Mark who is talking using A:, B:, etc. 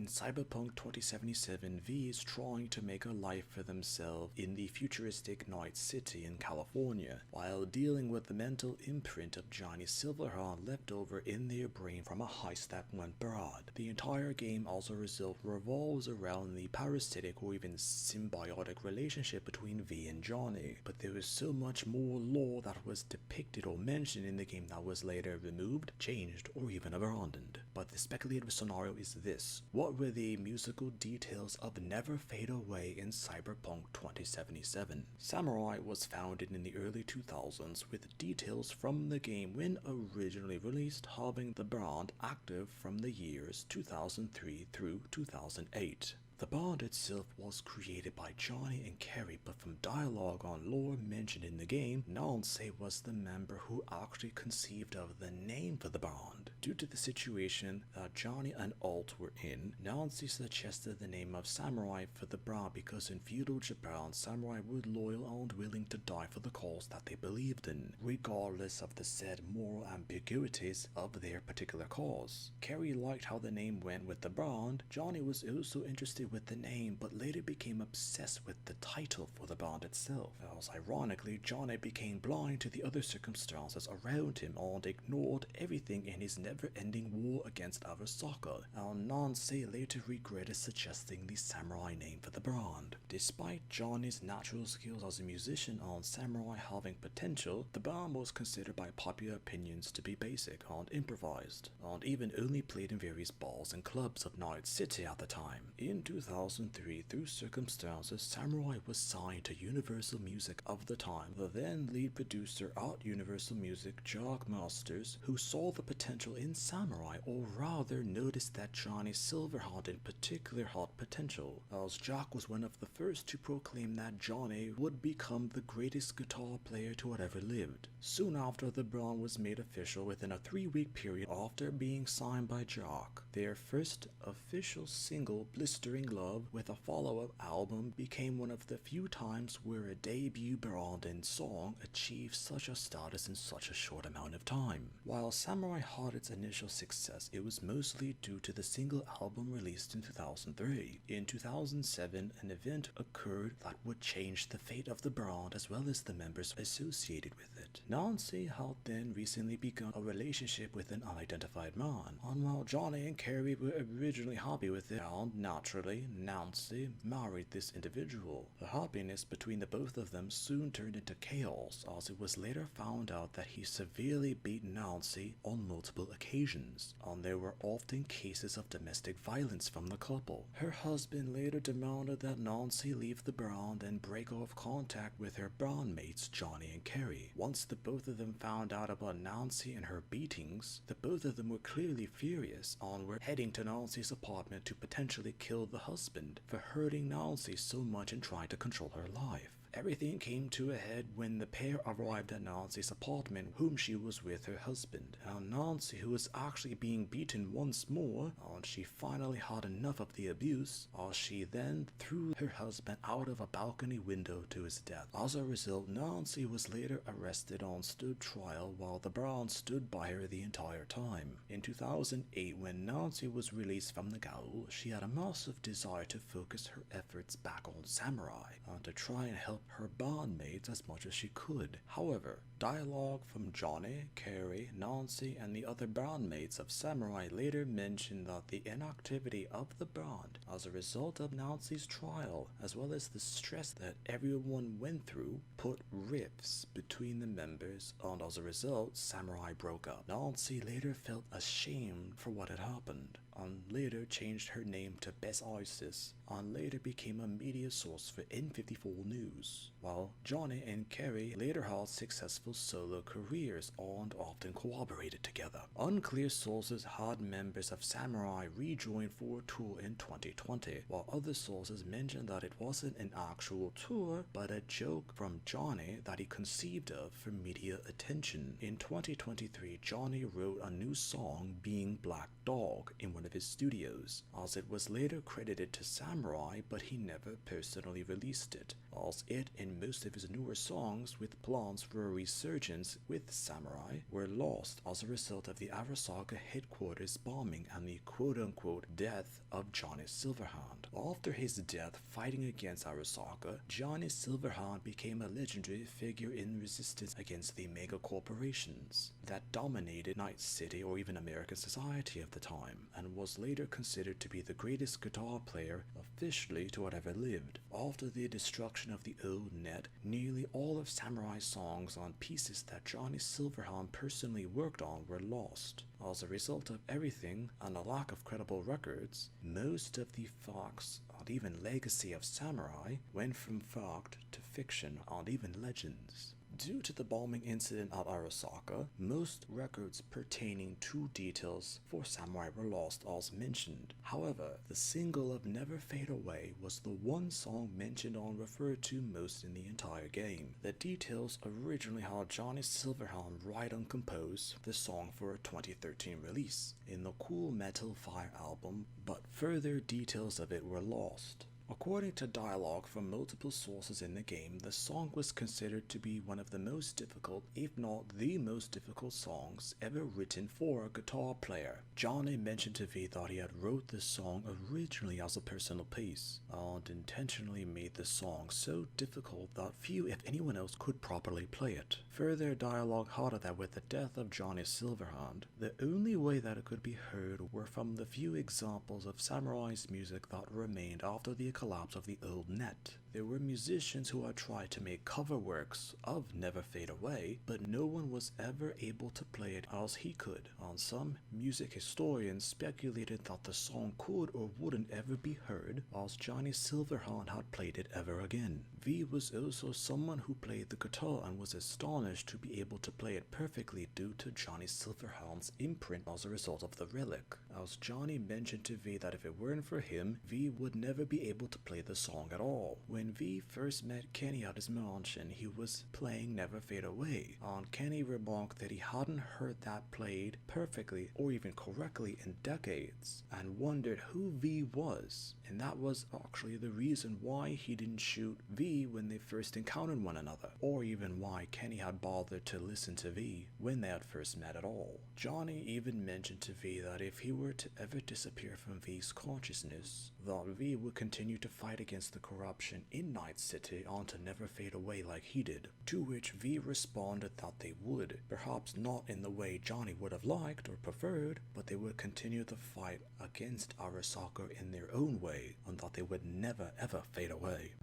A: In Cyberpunk 2077, V is trying to make a life for themselves in the futuristic Night City in California, while dealing with the mental imprint of Johnny Silverhand left over in their brain from a heist that went bad. The entire game also revolves around the parasitic or even symbiotic relationship between V and Johnny, but there was so much more lore that was depicted or mentioned in the game that was later removed, changed, or even abandoned. But the speculative scenario is this: what were the musical details of Never Fade Away in Cyberpunk 2077? Samurai was founded in the early 2000s with details from the game when originally released, having the brand active from the years 2003 through 2008. The band itself was created by Johnny and Kerry, but from dialogue on lore mentioned in the game, Nancy was the member who actually conceived of the name for the band. Due to the situation that Johnny and Alt were in, Nancy suggested the name of Samurai for the band because in feudal Japan, samurai were loyal and willing to die for the cause that they believed in, regardless of the said moral ambiguities of their particular cause. Kerry liked how the name went with the band. Johnny was also interested with the name, but later became obsessed with the title for the band itself, as ironically Johnny became blind to the other circumstances around him and ignored everything in his never-ending war against Arasaka, and Nancy later regretted suggesting the samurai name for the band. Despite Johnny's natural skills as a musician and samurai having potential, the band was considered by popular opinions to be basic and improvised, and even only played in various bars and clubs of Night City at the time. In 2003, through circumstances, Samurai was signed to Universal Music of the time. The then lead producer at Universal Music, Jack Masters, who saw the potential in Samurai, or rather noticed that Johnny Silverhand in particular had potential, as Jack was one of the first to proclaim that Johnny would become the greatest guitar player to have ever lived. Soon after, the band was made official within a 3-week period after being signed by Jack. Their first official single, Blistering Love, with a follow-up album, became one of the few times where a debut band and song achieved such a status in such a short amount of time. While Samurai had its initial success, it was mostly due to the single album released in 2003. In 2007, an event occurred that would change the fate of the band as well as the members associated with it. Nancy had then recently begun a relationship with an unidentified man, and while Johnny and Kerry were originally happy with it, and naturally, Nancy married this individual. The happiness between the both of them soon turned into chaos, as it was later found out that he severely beat Nancy on multiple occasions, and there were often cases of domestic violence from the couple. Her husband later demanded that Nancy leave the band and break off contact with her bandmates Johnny and Kerry. Once the both of them found out about Nancy and her beatings, the both of them were clearly furious and were heading to Nancy's apartment to potentially kill the husband for hurting Nancy so much and trying to control her life. Everything came to a head when the pair arrived at Nancy's apartment, whom she was with her husband, and Nancy, who was actually being beaten once more, and she finally had enough of the abuse, as she then threw her husband out of a balcony window to his death. As a result, Nancy was later arrested and stood trial while the band stood by her the entire time. In 2008, when Nancy was released from the gaol, she had a massive desire to focus her efforts back on Samurai, and to try and help her bandmates as much as she could. However, dialogue from Johnny, Kerry, Nancy, and the other bandmates of Samurai later mentioned that the inactivity of the band as a result of Nancy's trial, as well as the stress that everyone went through, put rifts between the members, and as a result, Samurai broke up. Nancy later felt ashamed for what had happened, and later changed her name to Bess Isis, and later became a media source for N54 News, while Johnny and Kerry later had successful solo careers and often collaborated together. Unclear sources had members of Samurai rejoin for a tour in 2020, while other sources mentioned that it wasn't an actual tour, but a joke from Johnny that he conceived of for media attention. In 2023, Johnny wrote a new song, Being Black Dog, in one of his studios, as it was later credited to Samurai Samurai, but he never personally released it, as it and most of his newer songs with plans for a resurgence with Samurai were lost as a result of the Arasaka headquarters bombing and the quote-unquote death of Johnny Silverhand. After his death fighting against Arasaka, Johnny Silverhand became a legendary figure in resistance against the mega corporations that dominated Night City or even American society of the time, and was later considered to be the greatest guitar player officially to have ever lived. After the destruction of the old net, nearly all of Samurai's songs on pieces that Johnny Silverhand personally worked on were lost. As a result of everything and a lack of credible records, most of the facts and even legacy of Samurai went from fact to fiction and even legends. Due to the bombing incident at Arasaka, most records pertaining to details for Samurai were lost as mentioned. However, the single of Never Fade Away was the one song mentioned and referred to most in the entire game. The details originally had Johnny Silverhand write and compose the song for a 2013 release in the Cool Metal Fire album, but further details of it were lost. According to dialogue from multiple sources in the game, the song was considered to be one of the most difficult, if not the most difficult songs ever written for a guitar player. Johnny mentioned to V that he had wrote this song originally as a personal piece, and intentionally made the song so difficult that few, if anyone else, could properly play it. Further dialogue had it that with the death of Johnny Silverhand, the only way that it could be heard were from the few examples of Samurai's music that remained after the collapse of the old net. There were musicians who had tried to make cover works of Never Fade Away, but no one was ever able to play it as he could, and some music historians speculated that the song could or wouldn't ever be heard as Johnny Silverhand had played it ever again. V was also someone who played the guitar and was astonished to be able to play it perfectly due to Johnny Silverhand's imprint as a result of the relic, as Johnny mentioned to V that if it weren't for him, V would never be able to play the song at all. When V first met Kenny at his mansion, he was playing Never Fade Away, and Kenny remarked that he hadn't heard that played perfectly or even correctly in decades, and wondered who V was, and that was actually the reason why he didn't shoot V when they first encountered one another, or even why Kenny had bothered to listen to V when they had first met at all. Johnny even mentioned to V that if he were to ever disappear from V's consciousness, that V would continue to fight against the corruption in Night City and to never fade away like he did, to which V responded that they would, perhaps not in the way Johnny would have liked or preferred, but they would continue the fight against Arasaka in their own way, and that they would never ever fade away.